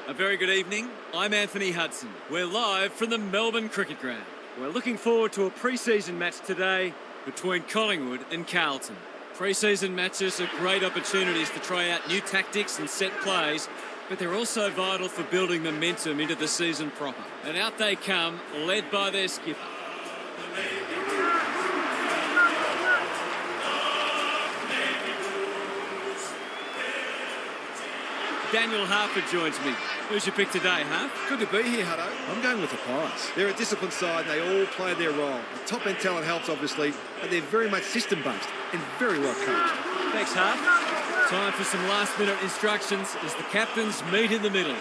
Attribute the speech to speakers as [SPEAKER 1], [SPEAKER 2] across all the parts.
[SPEAKER 1] A very good evening. I'm Anthony Hudson. We're live from the Melbourne Cricket Ground. We're looking forward to a pre-season match today between Collingwood and Carlton. Pre-season matches are great opportunities to try out new tactics and set plays, but they're also vital for building momentum into the season proper. And out they come, led by their skipper. Daniel Harper joins me. Who's your pick today, Harp?
[SPEAKER 2] Good to be here, Hutto. I'm going with the Pies. They're a disciplined side and they all play their role. The top-end talent helps, obviously, but they're very much system-based and very well coached.
[SPEAKER 1] Thanks, Harp. Time for some last-minute instructions as the captains meet in the middle.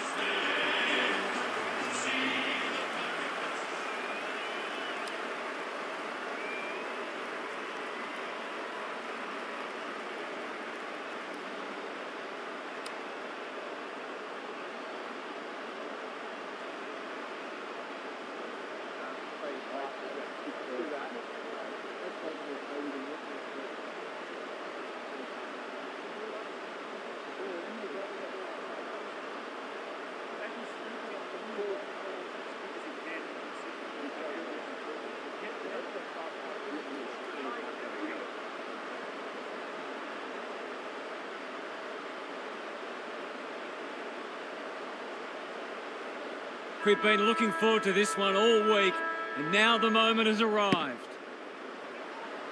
[SPEAKER 1] We've been looking forward to this one all week, and now the moment has arrived.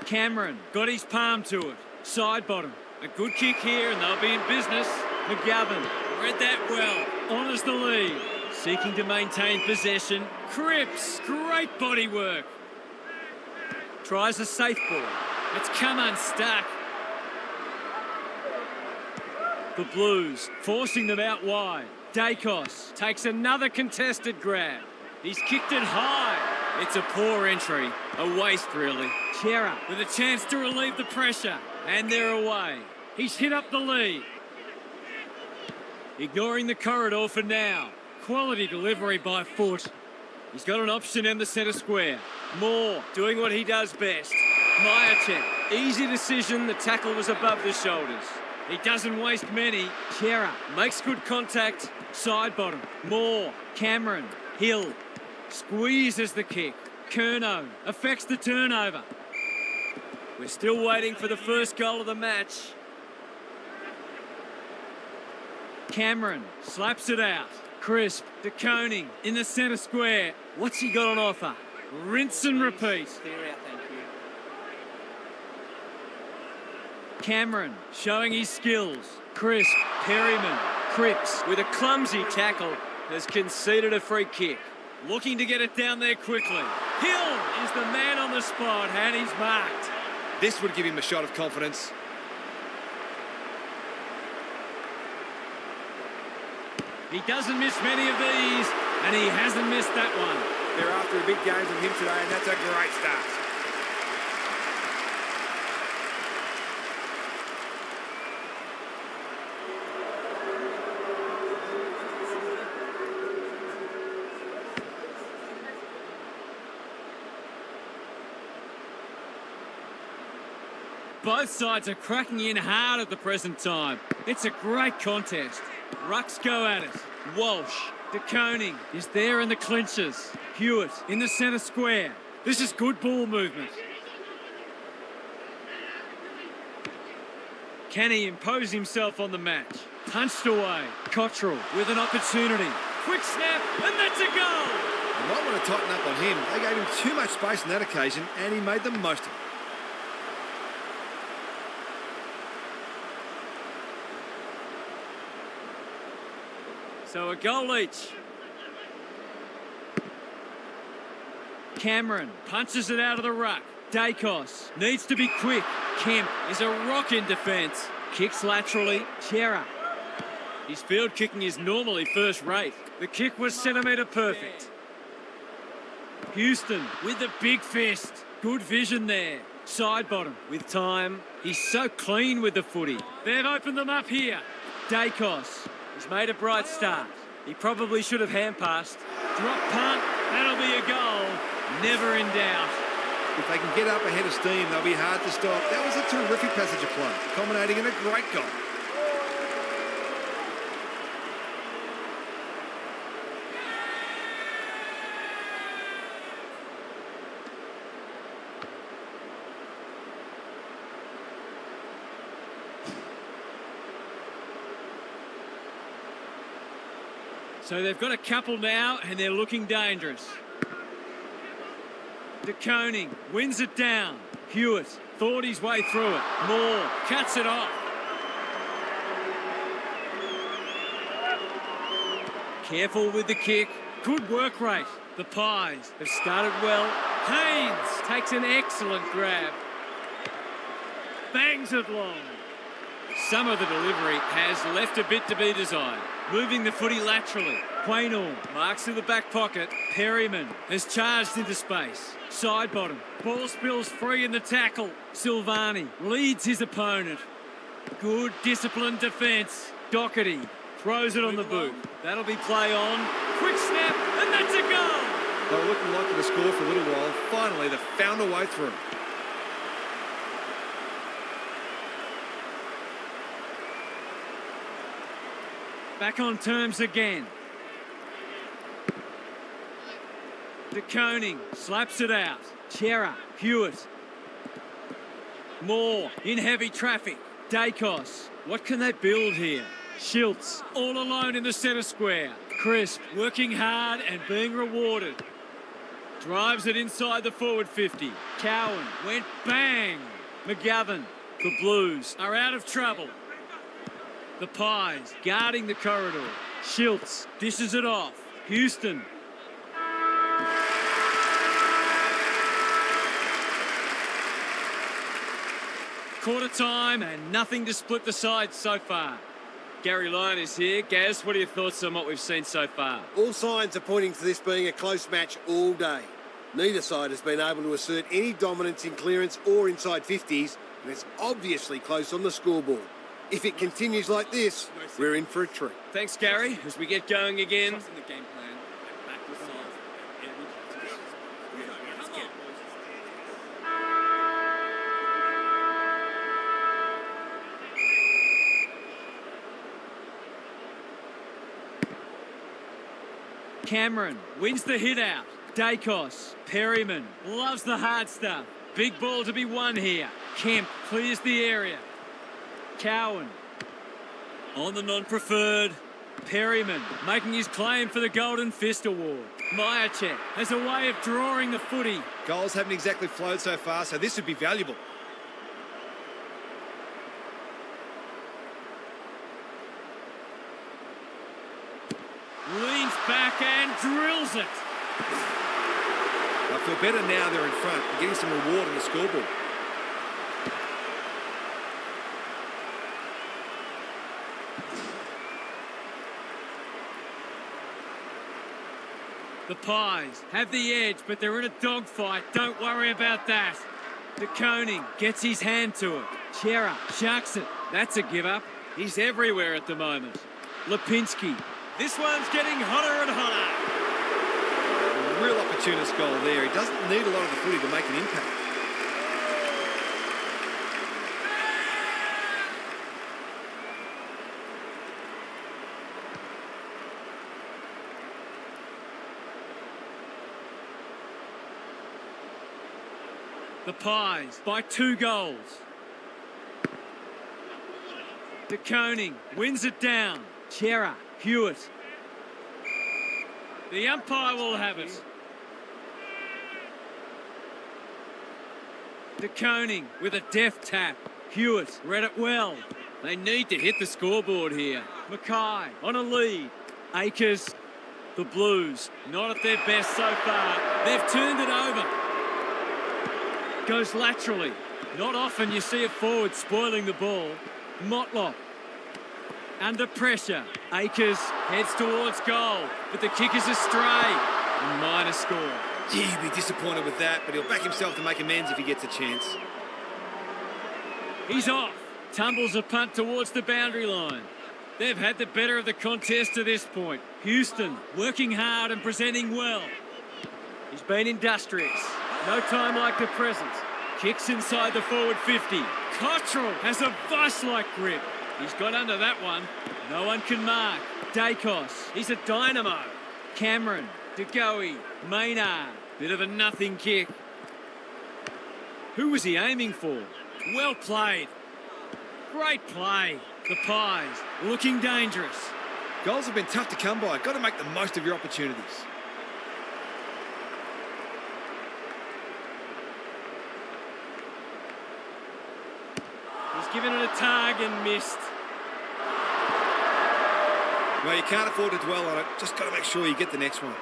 [SPEAKER 1] Cameron got his palm to it. Side bottom. A good kick here, and they'll be in business. McGovern read that well. Honours the lead. Seeking to maintain possession. Cripps, great body work. Tries a safe ball. It's come unstuck. The Blues forcing them out wide. Dacos takes another contested grab. He's kicked it high. It's a poor entry. A waste, really. Chera with a chance to relieve the pressure. And they're away. He's hit up the lead. Ignoring the corridor for now. Quality delivery by foot. He's got an option in the centre square. Moore doing what he does best. Myercheck. Easy decision. The tackle was above the shoulders. He doesn't waste many. Chera makes good contact. Side bottom. Moore. Cameron. Hill. Squeezes the kick. Curnow affects the turnover. We're still waiting for the first goal of the match. Cameron slaps it out. Crisp to Koning in the centre square. What's he got on offer? Rinse and repeat. Cameron showing his skills. Crisp, Perryman, Cripps with a clumsy tackle has conceded a free kick. Looking to get it down there quickly. Hill is the man on the spot and he's marked.
[SPEAKER 2] This would give him a shot of confidence.
[SPEAKER 1] He doesn't miss many of these, and he hasn't missed that one.
[SPEAKER 2] They're after a big game from him today, and that's a great start.
[SPEAKER 1] Both sides are cracking in hard at the present time. It's a great contest. Rucks go at it. Walsh, De Koning is there in the clinches. Hewitt in the centre square. This is good ball movement. Can he impose himself on the match? Punched away. Cottrell with an opportunity. Quick snap, and that's a goal!
[SPEAKER 2] You might want to tighten up on him. They gave him too much space on that occasion, and he made the most of it.
[SPEAKER 1] So a goal each. Cameron punches it out of the ruck. Dacos needs to be quick. Kemp is a rock in defence. Kicks laterally. Chera. His field kicking is normally first rate. The kick was centimetre perfect. Houston with the big fist. Good vision there. Side bottom with time. He's so clean with the footy. They've opened them up here. Dacos. He's made a bright start. He probably should have hand-passed. Drop punt. That'll be a goal. Never in doubt.
[SPEAKER 2] If they can get up ahead of steam, they'll be hard to stop. That was a terrific passage of play, culminating in a great goal.
[SPEAKER 1] So they've got a couple now and they're looking dangerous. De Koning wins it down. Hewitt thought his way through it. Moore cuts it off. Careful with the kick. Good work rate. The Pies have started well. Haynes takes an excellent grab. Bangs it long. Some of the delivery has left a bit to be desired. Moving the footy laterally. Quaynor marks in the back pocket. Perryman has charged into space. Side bottom. Ball spills free in the tackle. Silvani leads his opponent. Good disciplined defence. Doherty throws it on the boot. That'll be play on. Quick snap, and that's a goal.
[SPEAKER 2] They were looking likely to score for a little while. Finally, they found a way through.
[SPEAKER 1] Back on terms again. De Koning slaps it out. Chera, Hewitt. Moore in heavy traffic. Dacos. What can they build here? Schultz all alone in the centre square. Crisp working hard and being rewarded. Drives it inside the forward 50. Cowan went bang. McGovern. The Blues are out of trouble. The Pies guarding the corridor. Schultz dishes it off. Houston. Quarter time and nothing to split the sides so far. Gary Lyon is here. Gaz, what are your thoughts on what we've seen so far?
[SPEAKER 3] All signs are pointing to this being a close match all day. Neither side has been able to assert any dominance in clearance or inside 50s, and it's obviously close on the scoreboard. If it continues like this, we're in for a treat.
[SPEAKER 1] Thanks, Gary. As we get going again. Cameron wins the hit out. Dacos. Perryman loves the hard stuff. Big ball to be won here. Kemp clears the area. Cowan on the non-preferred. Perryman making his claim for the Golden Fist Award. Myercheck has a way of drawing the footy.
[SPEAKER 2] Goals haven't exactly flowed so far, so this would be valuable.
[SPEAKER 1] Leans back and drills it.
[SPEAKER 2] I feel better now they're in front and getting some reward on the scoreboard.
[SPEAKER 1] The Pies have the edge, but they're in a dogfight. Don't worry about that. De Koning gets his hand to it. Chera sharks it. That's a give up. He's everywhere at the moment. Lipinski. This one's getting hotter and hotter.
[SPEAKER 2] A real opportunist goal there. He doesn't need a lot of the footy to make an impact.
[SPEAKER 1] The Pies by 2 goals. De Koning wins it down. Chera, Hewitt. The umpire will have it. De Koning with a deft tap. Hewitt read it well. They need to hit the scoreboard here. Mackay on a lead. Akers. The Blues not at their best so far. They've turned it over. Goes laterally. Not often you see a forward spoiling the ball. Motlop. Under pressure. Akers heads towards goal, but the kick is astray. A minor score.
[SPEAKER 2] Gee, he'll be disappointed with that, but he'll back himself to make amends if he gets a chance.
[SPEAKER 1] He's off. Tumbles a punt towards the boundary line. They've had the better of the contest to this point. Houston working hard and presenting well. He's been industrious. No time like the present. Kicks inside the forward 50. Cottrell has a vice-like grip. He's got under that one. No one can mark. Dacos. He's a dynamo. Cameron. DeGoey. Maynard. Bit of a nothing kick. Who was he aiming for? Well played. Great play. The Pies looking dangerous.
[SPEAKER 2] Goals have been tough to come by. Got to make the most of your opportunities.
[SPEAKER 1] He's given it a tug and missed.
[SPEAKER 2] Well, you can't afford to dwell on it. Just got to make sure you get the next one.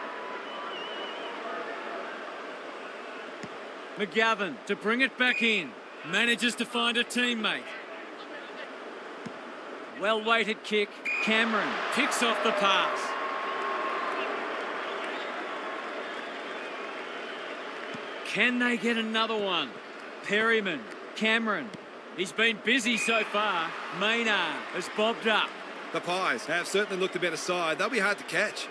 [SPEAKER 1] McGovern to bring it back in. Manages to find a teammate. Well-weighted kick. Cameron picks off the pass. Can they get another one? Perryman. Cameron. He's been busy so far. Maynard has bobbed up.
[SPEAKER 2] The Pies have certainly looked a better side. They'll be hard to catch.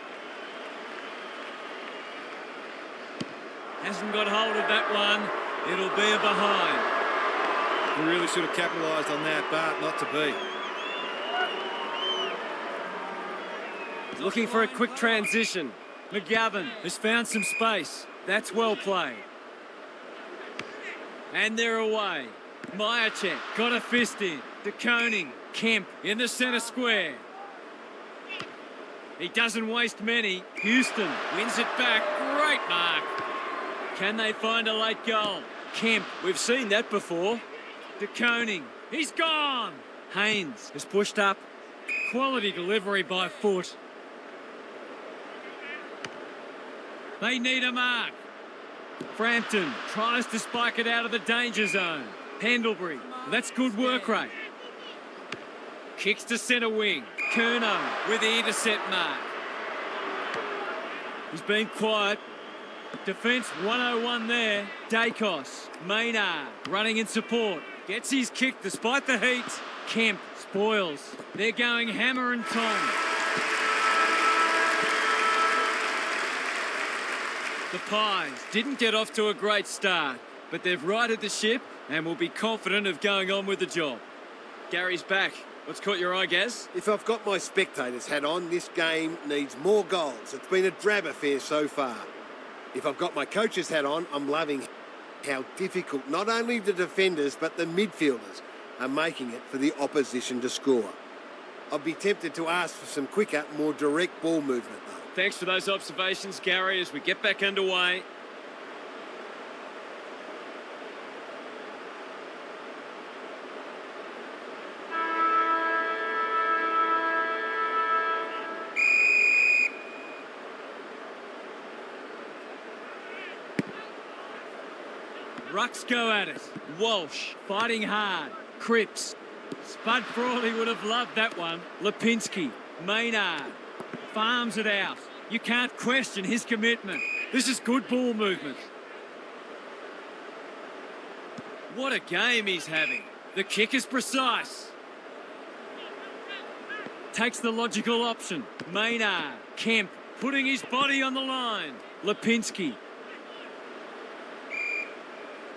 [SPEAKER 1] Hasn't got hold of that one. It'll be a behind.
[SPEAKER 2] We really should have capitalised on that, but not to be.
[SPEAKER 1] Looking for a quick transition. McGovern has found some space. That's well played. And they're away. Myercheck got a fist in. De Koning. Kemp in the centre square. He doesn't waste many. Houston wins it back. Great mark. Can they find a late goal? Kemp, we've seen that before. De Koning, he's gone. Haynes has pushed up. Quality delivery by foot. They need a mark. Frampton tries to spike it out of the danger zone. Pendlebury, that's good work rate. Kicks to centre wing. Curnow with the intercept mark. He's been quiet. Defence 101 there. Dacos. Maynard running in support. Gets his kick despite the heat. Kemp spoils. They're going hammer and tong. The Pies didn't get off to a great start, but they've righted the ship and will be confident of going on with the job. Gary's back. What's caught your eye, Gaz?
[SPEAKER 3] If I've got my spectator's hat on, this game needs more goals. It's been a drab affair so far. If I've got my coach's hat on, I'm loving how difficult not only the defenders but the midfielders are making it for the opposition to score. I'd be tempted to ask for some quicker, more direct ball movement though.
[SPEAKER 1] Thanks for those observations, Gary, as we get back underway. Rucks go at it. Walsh fighting hard. Cripps. Spud Frawley would have loved that one. Lipinski. Maynard. Farms it out. You can't question his commitment. This is good ball movement. What a game he's having. The kick is precise. Takes the logical option. Maynard. Kemp putting his body on the line. Lipinski.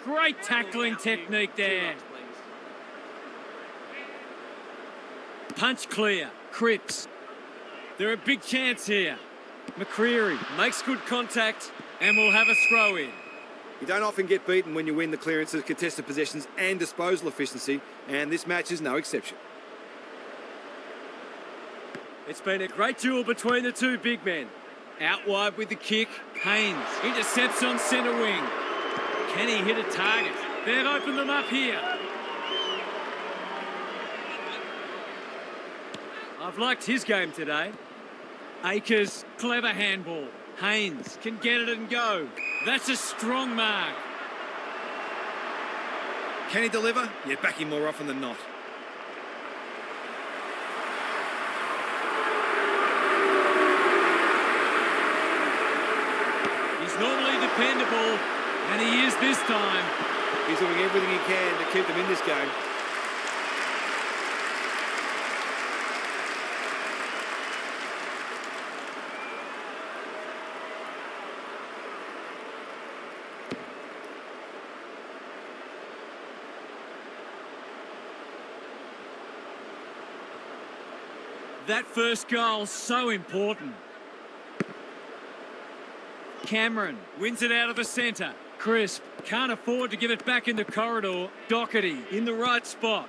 [SPEAKER 1] Great tackling technique there. Punch clear. Cripps. They're a big chance here. McCreary makes good contact and will have a throw in.
[SPEAKER 2] You don't often get beaten when you win the clearances, contested possessions and disposal efficiency, and this match is no exception.
[SPEAKER 1] It's been a great duel between the two big men. Out wide with the kick. Haynes intercepts on centre wing. Can he hit a target? They've opened them up here. I've liked his game today. Akers, clever handball. Haynes can get it and go. That's a strong mark.
[SPEAKER 2] Can he deliver? Yeah, back him more often than not.
[SPEAKER 1] He's normally dependable, and he is this time.
[SPEAKER 2] He's doing everything he can to keep them in this game.
[SPEAKER 1] That first goal, so important. Cameron wins it out of the centre. Crisp can't afford to give it back in the corridor. Doherty in the right spot.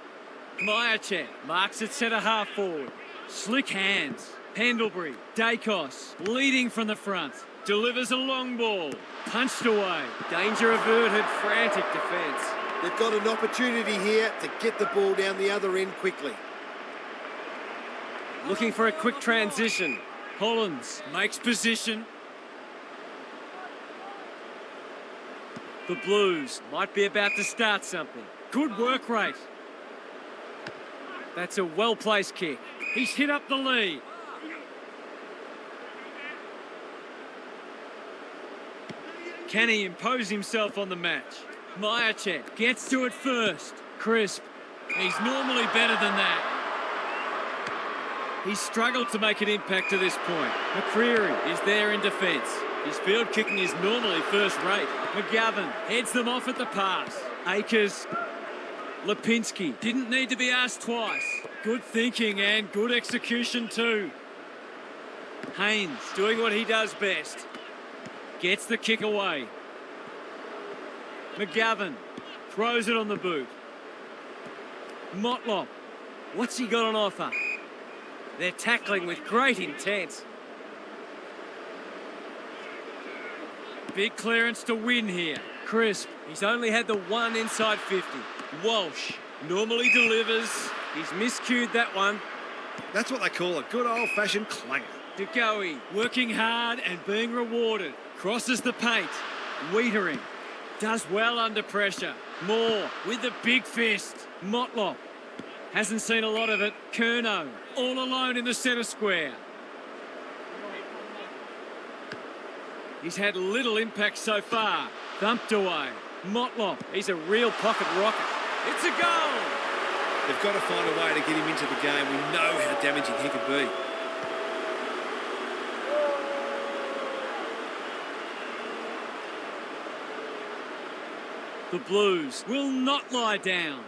[SPEAKER 1] Myercheck marks it centre half forward. Slick hands. Pendlebury, Dacos, leading from the front. Delivers a long ball. Punched away. Danger averted, frantic defence.
[SPEAKER 3] They've got an opportunity here to get the ball down the other end quickly.
[SPEAKER 1] Looking for a quick transition. Hollins makes position. The Blues might be about to start something. Good work rate. That's a well-placed kick. He's hit up the lead. Can he impose himself on the match? Myercheck gets to it first. Crisp. He's normally better than that. He's struggled to make an impact to this point. McCreary is there in defence. His field kicking is normally first rate. McGovern heads them off at the pass. Akers. Lipinski didn't need to be asked twice. Good thinking and good execution too. Haynes doing what he does best. Gets the kick away. McGovern throws it on the boot. Motlop. What's he got on offer? They're tackling with great intent. Big clearance to win here. Crisp. He's only had the one inside 50. Walsh normally delivers. He's miscued that one.
[SPEAKER 2] That's what they call a good old-fashioned clanger.
[SPEAKER 1] DeGoey working hard and being rewarded. Crosses the paint. Wiedering does well under pressure. Moore with the big fist. Motlop hasn't seen a lot of it. Curnow all alone in the centre square. He's had little impact so far. Thumped away. Motlop, he's a real pocket rocket. It's a goal!
[SPEAKER 2] They've got to find a way to get him into the game. We know how damaging he could be.
[SPEAKER 1] The Blues will not lie down.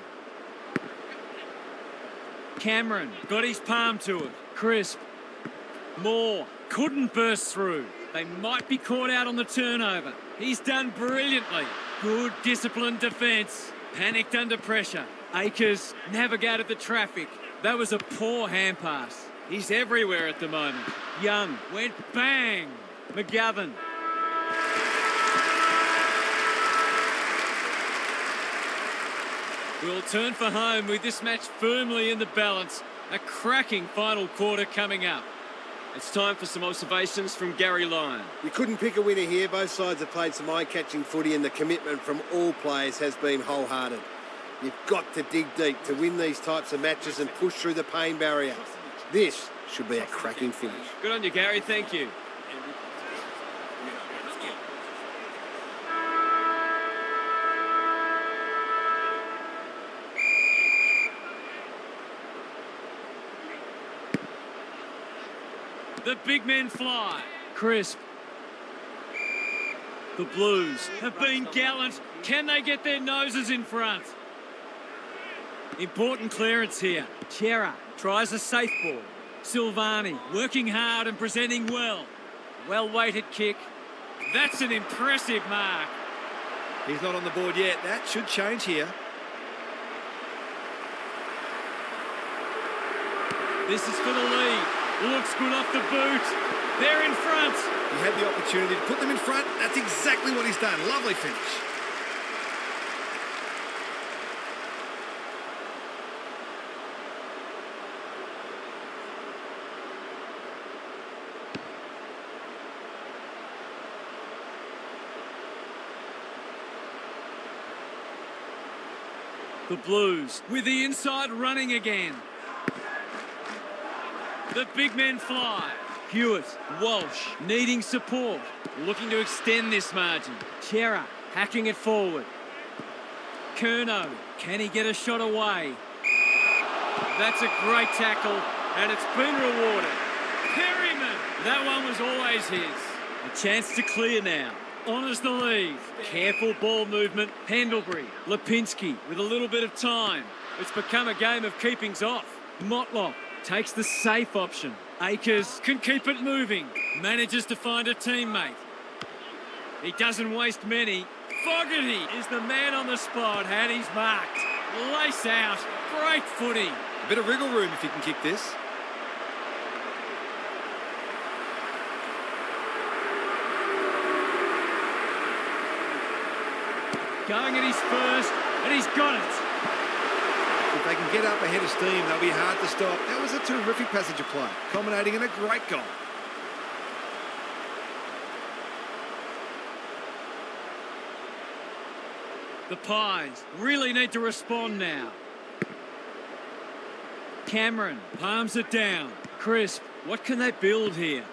[SPEAKER 1] Cameron got his palm to it. Crisp. Moore couldn't burst through. They might be caught out on the turnover. He's done brilliantly. Good disciplined defence. Panicked under pressure. Akers navigated the traffic. That was a poor hand pass. He's everywhere at the moment. Young went bang. McGovern. We'll turn for home with this match firmly in the balance. A cracking final quarter coming up. It's time for some observations from Gary Lyon.
[SPEAKER 3] You couldn't pick a winner here. Both sides have played some eye-catching footy and the commitment from all players has been wholehearted. You've got to dig deep to win these types of matches and push through the pain barrier. This should be a cracking finish.
[SPEAKER 1] Good on you, Gary. Thank you. The big men fly. Crisp. The Blues have been gallant. Can they get their noses in front? Important clearance here. Chera tries a safe ball. Silvani working hard and presenting well. Well-weighted kick. That's an impressive mark.
[SPEAKER 2] He's not on the board yet. That should change here.
[SPEAKER 1] This is for the lead. Looks good off the boot. They're in front.
[SPEAKER 2] He had the opportunity to put them in front. That's exactly what he's done. Lovely finish.
[SPEAKER 1] The Blues with the inside running again. The big men fly. Hewitt, Walsh needing support. Looking to extend this margin. Chera hacking it forward. Curnow, can he get a shot away? That's a great tackle and it's been rewarded. Perryman, that one was always his. A chance to clear now. Honours the lead. Careful ball movement. Pendlebury, Lipinski with a little bit of time. It's become a game of keepings off. Motlop takes the safe option. Akers can keep it moving. Manages to find a teammate. He doesn't waste many. Fogarty is the man on the spot and he's marked. Lace out. Great footy.
[SPEAKER 2] A bit of wriggle room if he can kick this.
[SPEAKER 1] Going at his first, and he's got it.
[SPEAKER 2] If they can get up ahead of steam, they'll be hard to stop. That was a terrific passage of play, culminating in a great goal.
[SPEAKER 1] The Pies really need to respond now. Cameron palms it down. Crisp, what can they build here?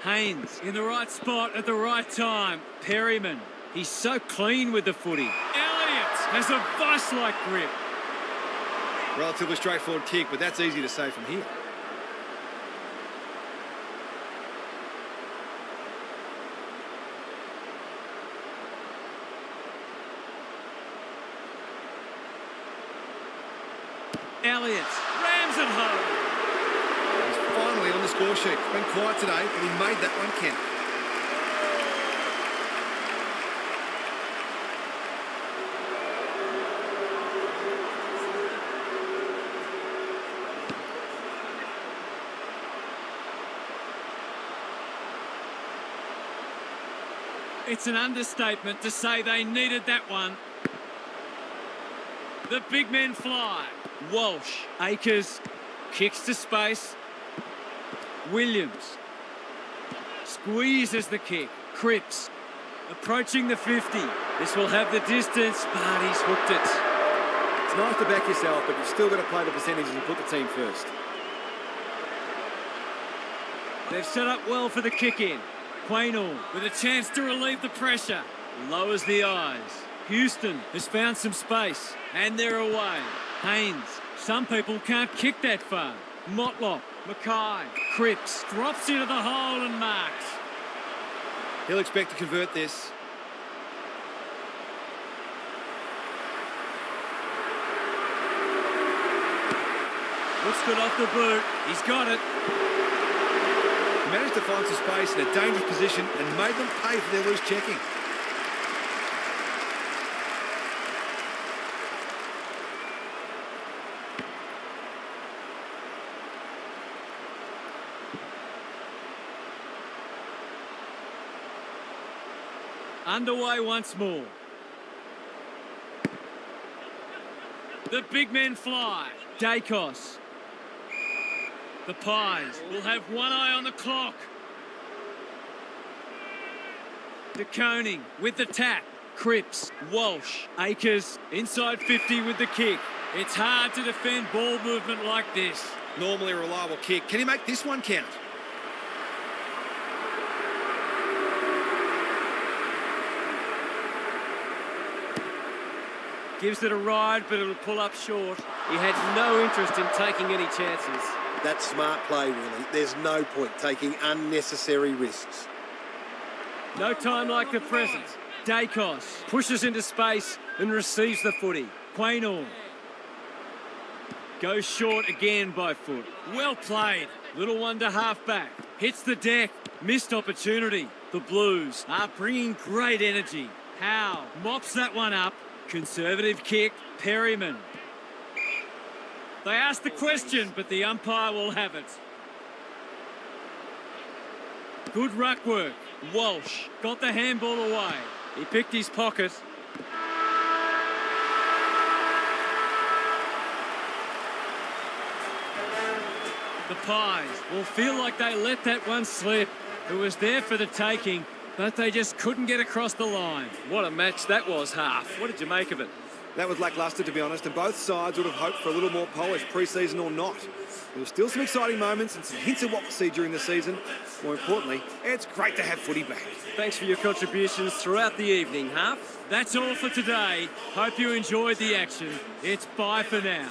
[SPEAKER 1] Haynes in the right spot at the right time. Perryman, he's so clean with the footy. Elliott has a vice-like grip.
[SPEAKER 2] Relatively straightforward kick, but that's easy to say from here.
[SPEAKER 1] Elliott rams it home.
[SPEAKER 2] He's finally on the score sheet. It's been quiet today, but he made that one count.
[SPEAKER 1] It's an understatement to say they needed that one. The big men fly. Walsh, Akers, kicks to space. Williams squeezes the kick. Cripps approaching the 50. This will have the distance, but he's hooked it.
[SPEAKER 4] It's nice to back yourself, but you've still got to play the percentages and put the team first.
[SPEAKER 1] They've set up well for the kick-in. Quaynor with a chance to relieve the pressure. Lowers the eyes. Houston has found some space, and they're away. Haynes, some people can't kick that far. Motlop, Mackay, Cripps drops into the hole and marks.
[SPEAKER 2] He'll expect to convert this.
[SPEAKER 1] Looks good off the boot. He's got it.
[SPEAKER 2] He managed to find some space in a dangerous position and made them pay for their loose checking.
[SPEAKER 1] Underway once more. The big men fly. Dacos. The Pies will have one eye on the clock. DeConing with the tap. Cripps, Walsh, Akers inside 50 with the kick. It's hard to defend ball movement like this.
[SPEAKER 2] Normally a reliable kick. Can he make this one count?
[SPEAKER 1] Gives it a ride, but it'll pull up short. He had no interest in taking any chances.
[SPEAKER 3] That's smart play, really. There's no point taking unnecessary risks.
[SPEAKER 1] No time like the present. Dacos pushes into space and receives the footy. Quaynor goes short again by foot. Well played. Little one to half back. Hits the deck. Missed opportunity. The Blues are bringing great energy. Howe mops that one up. Conservative kick. Perryman. They asked the question, but the umpire will have it. Good ruck work. Walsh got the handball away. He picked his pocket. The Pies will feel like they let that one slip. It was there for the taking, but they just couldn't get across the line. What a match that was, Half. What did you make of it?
[SPEAKER 2] That was lacklustre, to be honest, and both sides would have hoped for a little more polish, pre-season or not. There were still some exciting moments and some hints of what we'll see during the season. More importantly, it's great to have footy back.
[SPEAKER 1] Thanks for your contributions throughout the evening, Half. That's all for today. Hope you enjoyed the action. It's bye for now.